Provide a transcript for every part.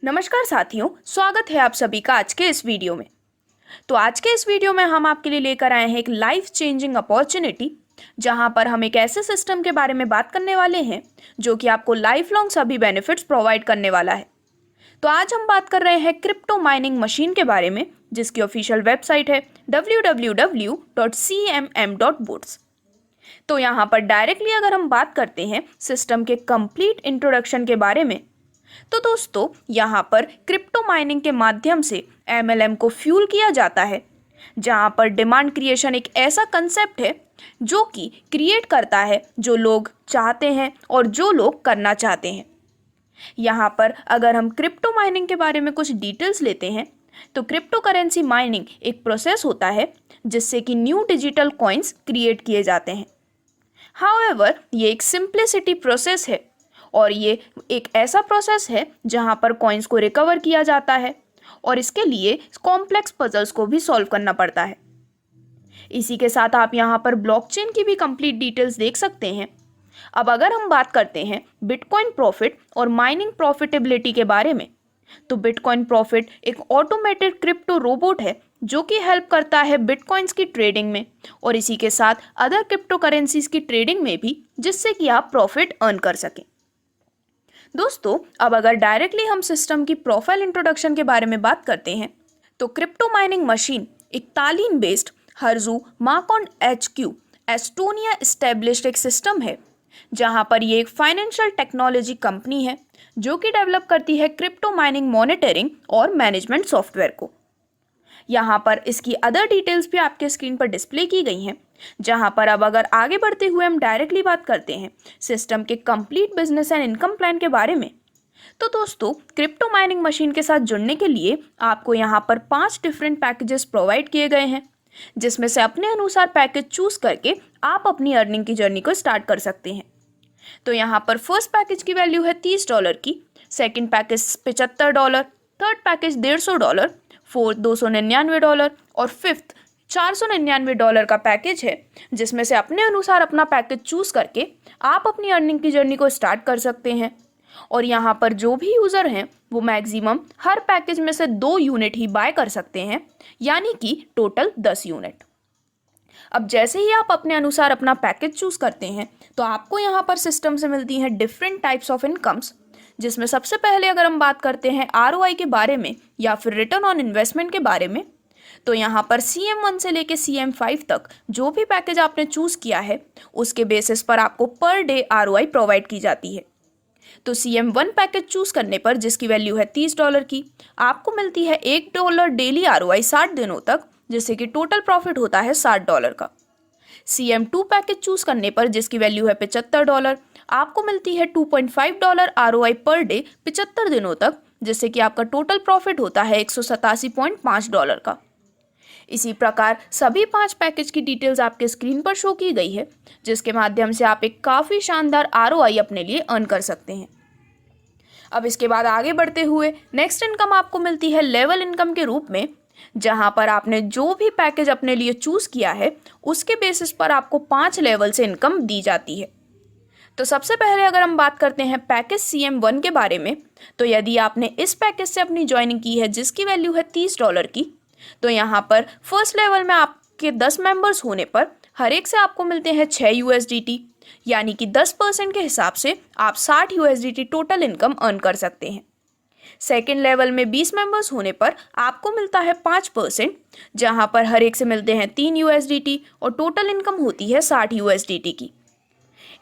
नमस्कार साथियों, स्वागत है आप सभी का आज के इस वीडियो में। तो आज के इस वीडियो में हम आपके लिए लेकर आए हैं एक लाइफ चेंजिंग अपॉर्चुनिटी, जहां पर हम एक ऐसे सिस्टम के बारे में बात करने वाले हैं जो कि आपको लाइफ लॉन्ग सभी बेनिफिट्स प्रोवाइड करने वाला है। तो आज हम बात कर रहे हैं क्रिप्टो माइनिंग मशीन के बारे में, जिसकी ऑफिशियल वेबसाइट है www.cmm.boots। तो यहाँ पर डायरेक्टली अगर हम बात करते हैं सिस्टम के कंप्लीट इंट्रोडक्शन के बारे में, तो दोस्तों यहाँ पर क्रिप्टो माइनिंग के माध्यम से एमएलएम को फ्यूल किया जाता है, जहाँ पर डिमांड क्रिएशन एक ऐसा कंसेप्ट है जो कि क्रिएट करता है जो लोग चाहते हैं और जो लोग करना चाहते हैं। यहाँ पर अगर हम क्रिप्टो माइनिंग के बारे में कुछ डिटेल्स लेते हैं, तो क्रिप्टो करेंसी माइनिंग एक प्रोसेस होता है जिससे कि न्यू डिजिटल कॉइन्स क्रिएट किए जाते हैं। हाउएवर ये एक सिंप्लिसिटी प्रोसेस है और ये एक ऐसा प्रोसेस है जहां पर कॉइन्स को रिकवर किया जाता है और इसके लिए कॉम्प्लेक्स पजल्स को भी सॉल्व करना पड़ता है। इसी के साथ आप यहां पर ब्लॉकचेन की भी कंप्लीट डिटेल्स देख सकते हैं। अब अगर हम बात करते हैं बिटकॉइन प्रॉफिट और माइनिंग प्रॉफिटेबिलिटी के बारे में, तो बिटकॉइन प्रॉफिट एक ऑटोमेटेड क्रिप्टो रोबोट है जो कि हेल्प करता है बिटकॉइंस की ट्रेडिंग में और इसी के साथ अदर क्रिप्टो करेंसीज की ट्रेडिंग में भी, जिससे कि आप प्रॉफिट अर्न कर सकें। दोस्तों अब अगर डायरेक्टली हम सिस्टम की प्रोफाइल इंट्रोडक्शन के बारे में बात करते हैं, तो क्रिप्टो माइनिंग मशीन एक तालीन बेस्ड हर्जू माकॉन HQ एस्टोनिया एस्टेब्लिश्ड एक सिस्टम है, जहां पर ये एक फाइनेंशियल टेक्नोलॉजी कंपनी है जो कि डेवलप करती है क्रिप्टो माइनिंग मॉनिटरिंग और मैनेजमेंट सॉफ्टवेयर को। यहाँ पर इसकी अदर डिटेल्स भी आपके स्क्रीन पर डिस्प्ले की गई हैं, जहाँ पर अब अगर आगे बढ़ते हुए हम डायरेक्टली बात करते हैं सिस्टम के complete business and income plan के बारे में, तो दोस्तों क्रिप्टो माइनिंग मशीन के साथ जुड़ने के लिए आपको यहाँ पर 5 डिफरेंट पैकेजेस प्रोवाइड किए गए हैं, जिसमें से अपने अनुसार पैकेज चूज करके आप अपनी अर्निंग की जर्नी को स्टार्ट कर सकते हैं। तो यहाँ पर फर्स्ट पैकेज की वैल्यू है $30 की, second package $75, third package $150, fourth $299 और फिफ्थ $499 का पैकेज है, जिसमें से अपने अनुसार अपना पैकेज चूज करके आप अपनी अर्निंग की जर्नी को स्टार्ट कर सकते हैं। और यहाँ पर जो भी यूज़र हैं वो मैक्सिमम हर पैकेज में से 2 यूनिट ही बाय कर सकते हैं, यानी कि टोटल 10 यूनिट। अब जैसे ही आप अपने अनुसार अपना पैकेज चूज करते हैं, तो आपको यहाँ पर सिस्टम से मिलती हैं डिफरेंट टाइप्स ऑफ इनकम्स, जिसमें सबसे पहले अगर हम बात करते हैं ROI के बारे में या फिर रिटर्न ऑन इन्वेस्टमेंट के बारे में, तो यहाँ पर CM1 से लेके CM5 तक जो भी पैकेज आपने चूज किया है उसके बेसिस पर आपको पर डे ROI प्रोवाइड की जाती है। तो CM1 पैकेज चूज करने पर, जिसकी वैल्यू है $30 की, आपको मिलती है $1 डेली ROI 60 दिनों तक, जिससे कि टोटल प्रॉफिट होता है $60 का। CM2 पैकेज चूज करने पर, जिसकी वैल्यू है $75, आपको मिलती है $2.5 ROI पर डे 75 दिनों तक, जिससे कि आपका टोटल प्रॉफिट होता है $187.5 का। इसी प्रकार सभी 5 पैकेज की डिटेल्स आपके स्क्रीन पर शो की गई है, जिसके माध्यम से आप एक काफ़ी शानदार ROI अपने लिए अर्न कर सकते हैं। अब इसके बाद आगे बढ़ते हुए नेक्स्ट इनकम आपको मिलती है लेवल इनकम के रूप में, जहां पर आपने जो भी पैकेज अपने लिए चूज किया है उसके बेसिस पर आपको 5 लेवल से इनकम दी जाती है। तो सबसे पहले अगर हम बात करते हैं पैकेज CM1 के बारे में, तो यदि आपने इस पैकेज से अपनी ज्वाइनिंग की है जिसकी वैल्यू है $30 की, तो यहाँ पर फर्स्ट लेवल में आपके 10 मेंबर्स होने पर हर एक से आपको मिलते हैं 6 USDT, यानी कि 10% के हिसाब से आप 60 USDT टोटल इनकम अर्न कर सकते हैं। सेकेंड लेवल में 20 मेंबर्स होने पर आपको मिलता है 5%, जहां पर हर एक से मिलते हैं 3 USDT और टोटल इनकम होती है 60 USDT की।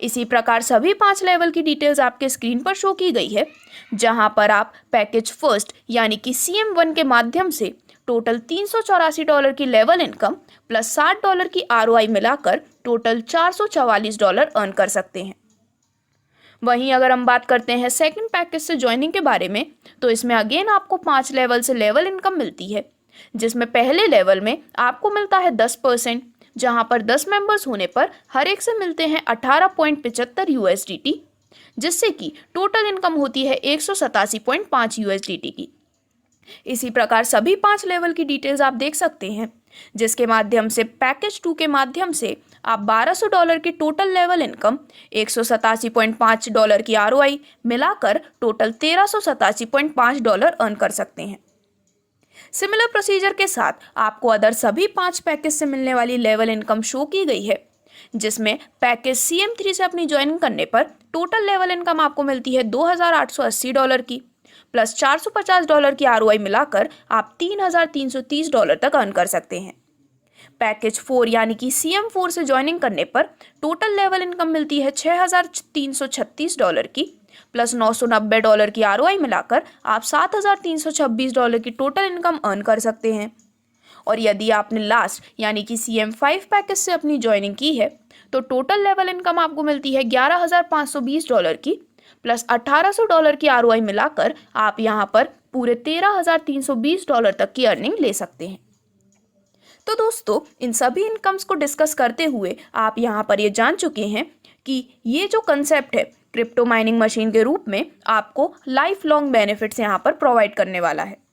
इसी प्रकार सभी 5 लेवल की डिटेल्स आपके स्क्रीन पर शो की गई है, जहां पर आप पैकेज फर्स्ट यानी कि CM1 के माध्यम से टोटल $384 की लेवल इनकम प्लस $60 की ROI मिलाकर टोटल $444 अर्न कर सकते हैं। वहीं अगर हम बात करते हैं सेकंड पैकेज से ज्वाइनिंग के बारे में, तो इसमें अगेन आपको 5 लेवल से लेवल इनकम मिलती है, जिसमें पहले लेवल में आपको मिलता है 10%, जहां पर 10 मेंबर्स होने पर हर एक से मिलते हैं 18.75 USDT, जिससे कि टोटल इनकम होती है 187.5 USDT की। इसी प्रकार सभी 5 लेवल की डिटेल्स आप देख सकते हैं, जिसके माध्यम से पैकेज 2 के माध्यम से आप $1200 की टोटल लेवल इनकम, $187.5 की ROI मिलाकर टोटल $1387.5 अर्न कर सकते हैं। सिमिलर प्रोसीजर के साथ आपको अदर सभी 5 पैकेज से मिलने वाली लेवल इनकम शो की गई है, जिसमें पैकेज CM3 से अपनी ज्वाइनिंग करने पर टोटल लेवल इनकम आपको मिलती है $2880 की, प्लस $450 की ROI मिलाकर आप $3330 तक अर्न कर सकते हैं। पैकेज 4 यानी कि CM4 से ज्वाइनिंग करने पर टोटल लेवल इनकम मिलती है $6336 की, प्लस $990 की ROI मिलाकर आप $7326 की टोटल इनकम अर्न कर सकते हैं। और यदि आपने लास्ट यानी कि CM5 पैकेज से अपनी ज्वाइनिंग की है तो टोटल लेवल इनकम आपको मिलती है $11,520 की, प्लस $1800 की ROI मिलाकर आप यहाँ पर पूरे $13,320 तक की अर्निंग ले सकते हैं। तो दोस्तों, इन सभी इनकम्स को डिस्कस करते हुए आप यहाँ पर ये जान चुके हैं कि ये जो कंसेप्ट है क्रिप्टो माइनिंग मशीन के रूप में आपको लाइफ लॉन्ग बेनिफिट्स यहाँ पर प्रोवाइड करने वाला है।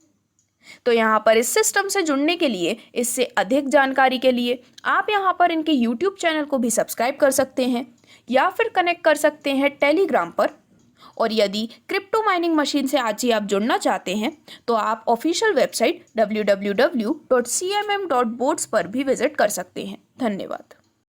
तो यहाँ पर इस सिस्टम से जुड़ने के लिए, इससे अधिक जानकारी के लिए आप यहाँ पर इनके YouTube चैनल को भी सब्सक्राइब कर सकते हैं या फिर कनेक्ट कर सकते हैं टेलीग्राम पर। और यदि क्रिप्टो माइनिंग मशीन से आज ही आप जुड़ना चाहते हैं तो आप ऑफिशियल वेबसाइट www.cmm.bots पर भी विजिट कर सकते हैं। धन्यवाद।